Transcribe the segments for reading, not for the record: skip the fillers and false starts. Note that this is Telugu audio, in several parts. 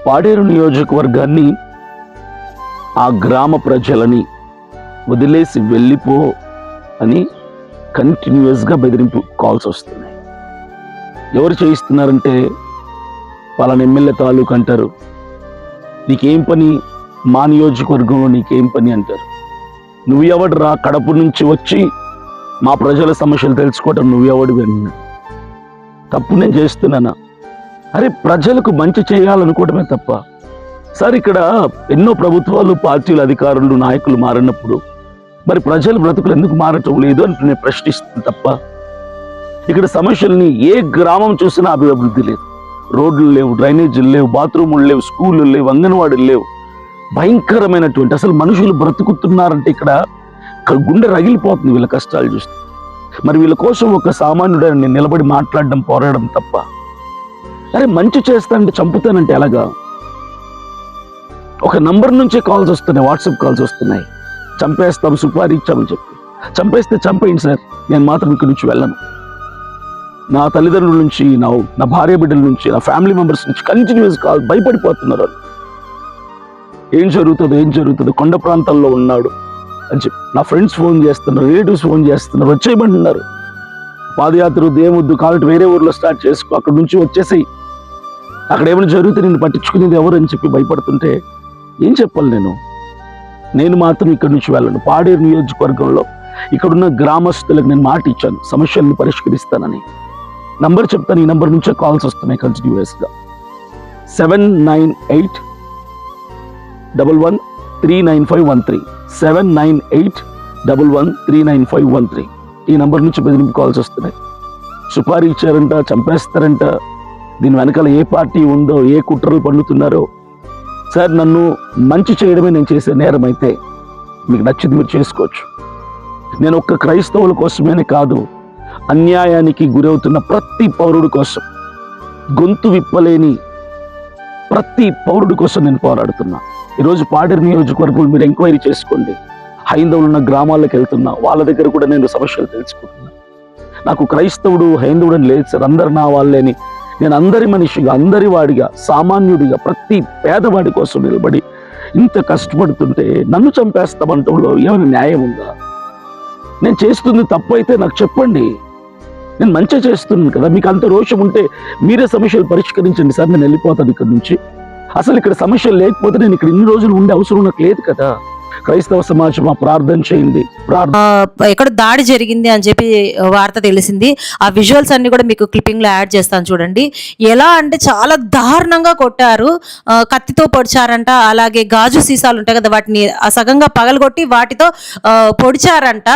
పాడేరు నియోజకవర్గాన్ని, ఆ గ్రామ ప్రజలని వదిలేసి వెళ్ళిపో అని కంటిన్యూస్గా బెదిరింపు కాల్స్ వస్తున్నాయి. ఎవరు చేయిస్తున్నారంటే వాళ్ళని ఎమ్మెల్యే తాలూకు అంటారు. నీకేం పని, మా నియోజకవర్గంలో నీకేం పని అంటారు. నువ్వు ఎవడురా, కడప నుంచి వచ్చి మా ప్రజల సమస్యలు తెలుసుకోవటం నువ్వెవడు అన్నా. తప్పు నేను చేస్తున్నానా? అరే, ప్రజలకు మంచి చేయాలనుకోవడమే తప్ప. సార్, ఇక్కడ ఎన్నో ప్రభుత్వాలు, పార్టీలు, అధికారులు, నాయకులు మారినప్పుడు మరి ప్రజల బ్రతుకులు ఎందుకు మారటం లేదు అంటే నేను ప్రశ్నిస్తుంది తప్ప. ఇక్కడ సమస్యల్ని ఏ గ్రామం చూసినా అభివృద్ధి లేదు. రోడ్లు లేవు, డ్రైనేజీలు లేవు, బాత్రూములు లేవు, స్కూళ్ళు లేవు, అంగన్వాడీలు లేవు. భయంకరమైనటువంటి, అసలు మనుషులు బ్రతుకుతున్నారంటే ఇక్కడ గుండె రగిలిపోతుంది వీళ్ళ కష్టాలు చూస్తే. మరి వీళ్ళ కోసం ఒక సామాన్యుడు నేను నిలబడి మాట్లాడడం, పోరాడడం తప్ప. అరే, మంచి చేస్తానంటే చంపుతానంటే ఎలాగా? ఒక నంబర్ నుంచే కాల్స్ వస్తున్నాయి, వాట్సాప్ కాల్స్ వస్తున్నాయి. చంపేస్తాం, సుపారీ ఇచ్చామని చెప్పి. చంపేస్తే చంపేయండి సార్, నేను మాత్రం ఇక్కడి నుంచి వెళ్ళను. నా తల్లిదండ్రుల నుంచి, నా భార్య బిడ్డల నుంచి, నా ఫ్యామిలీ మెంబర్స్ నుంచి కంటిన్యూస్ కాల్, భయపడిపోతున్నారు వాళ్ళు. ఏం జరుగుతుందో, కొండ ప్రాంతాల్లో ఉన్నాడు అని చెప్పి నా ఫ్రెండ్స్ ఫోన్ చేస్తున్నారు, రిలేటివ్స్ ఫోన్ చేస్తున్నారు, వచ్చేయమంటున్నారు. పాదయాత్ర దేవద్దు, కాబట్టి వేరే ఊర్లో స్టార్ట్ చేసుకో, అక్కడ నుంచి వచ్చేసి అక్కడ ఏమైనా జరిగితే నేను పట్టించుకునేది ఎవరు అని చెప్పి భయపడుతుంటే ఏం చెప్పాలి నేను మాత్రం ఇక్కడి నుంచి వెళ్ళను. పాడేరు నియోజకవర్గంలో ఇక్కడున్న గ్రామస్తులకు నేను మాట ఇచ్చాను, సమస్యలను పరిష్కరిస్తానని. నంబర్ చెప్తాను, ఈ నంబర్ నుంచే కాల్స్ వస్తున్నాయి కంటిన్యూస్గా. 7981139513 7981139513 ఈ నంబర్ నుంచి బెదిరింపు కాల్స్ వస్తున్నాయి. సుపారీ ఇచ్చారంట, చంపేస్తారంట. దీని వెనకాల ఏ పార్టీ ఉందో, ఏ కుట్రలు పన్నుతున్నారో. సార్, నన్ను మంచి చేయడమే నేను చేసే నేరం అయితే మీకు నచ్చింది మీరు చేసుకోవచ్చు. నేను ఒక్క క్రైస్తవుల కోసమేనే కాదు, అన్యాయానికి గురవుతున్న ప్రతి పౌరుడి కోసం, గొంతు విప్పలేని ప్రతి పౌరుడి కోసం నేను పోరాడుతున్నా. ఈరోజు పాడేరు నియోజకవర్గంలో మీరు ఎంక్వైరీ చేసుకోండి. హైందవులు ఉన్న గ్రామాలకు వెళ్తున్నా, వాళ్ళ దగ్గర కూడా నేను సమస్యలు తెలుసుకుంటున్నా. నాకు క్రైస్తవుడు, హైందవుడు అని లేదు సార్, అందరు నా వాళ్ళని. నేను అందరి మనిషిగా, అందరి వాడిగా, సామాన్యుడిగా, ప్రతి పేదవాడి కోసం నిలబడి ఇంత కష్టపడుతుంటే నన్ను చంపేస్తామంటంలో ఏమైనా న్యాయం ఉందా? నేను చేస్తుంది తప్పు అయితే నాకు చెప్పండి. నేను మంచిగా చేస్తున్నాను కదా. మీకు అంత రోషం ఉంటే మీరే సమస్యలు పరిష్కరించండి సార్, నేను వెళ్ళిపోతాను ఇక్కడ నుంచి. అసలు ఇక్కడ సమస్యలు లేకపోతే నేను ఇక్కడ ఇన్ని రోజులు ఉండే అవసరం నాకు లేదు కదా. క్రైస్తవ సమాజం ప్రార్థన చేయండి. ఎక్కడ దాడి జరిగింది అని చెప్పి వార్త తెలిసింది. ఆ విజువల్స్ అన్ని కూడా మీకు క్లిప్పింగ్ లో యాడ్ చేస్తాను చూడండి. ఎలా అంటే చాలా దారుణంగా కొట్టారు, కత్తితో పొడిచారంట. అలాగే గాజు సీసాలు ఉంటాయి కదా, వాటిని సగంగా పగలగొట్టి వాటితో పొడిచారంట.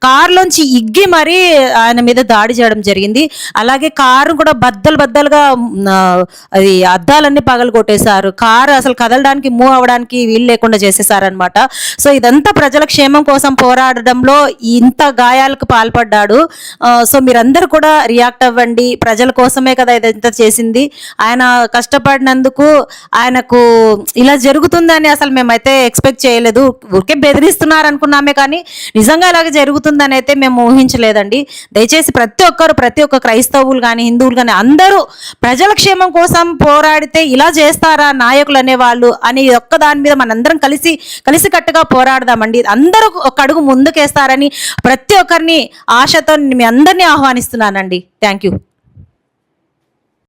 కారులోంచి ఇగ్గి మరీ ఆయన మీద దాడి చేయడం జరిగింది. అలాగే కారు కూడా బద్దలుగా అది అద్దాలన్నీ పగలు కొట్టేశారు. కారు అసలు కదలడానికి, మూవ్ అవ్వడానికి వీలు లేకుండా చేసేసారనమాట. సో ఇదంతా ప్రజల క్షేమం కోసం పోరాడడంలో ఇంత గాయాలకు పాల్పడ్డాడు. సో మీరందరూ కూడా రియాక్ట్ అవ్వండి. ప్రజల కోసమే కదా ఇదంతా చేసింది. ఆయన కష్టపడినందుకు ఆయనకు ఇలా జరుగుతుందని అసలు మేమైతే ఎక్స్పెక్ట్ చేయలేదు. ఊరికే బెదిరిస్తున్నారు అనుకున్నామే కానీ నిజంగా ఇలాగ జరుగుతుందని అయితే మేము ఊహించలేదండి. దయచేసి ప్రతి ఒక్క క్రైస్తవులు కానీ, హిందువులు కానీ అందరూ ప్రజల క్షేమం కోసం పోరాడితే ఇలా చేస్తారా నాయకులు అనేవాళ్ళు అని ఒక్క దాని మీద మనందరం కలిసికట్టుగా పోరాడదామండి. అందరూ ఒక అడుగు ముందుకేస్తారని ప్రతి ఒక్కరిని ఆశతో మీ అందరినీ ఆహ్వానిస్తున్నానండి. Thank you.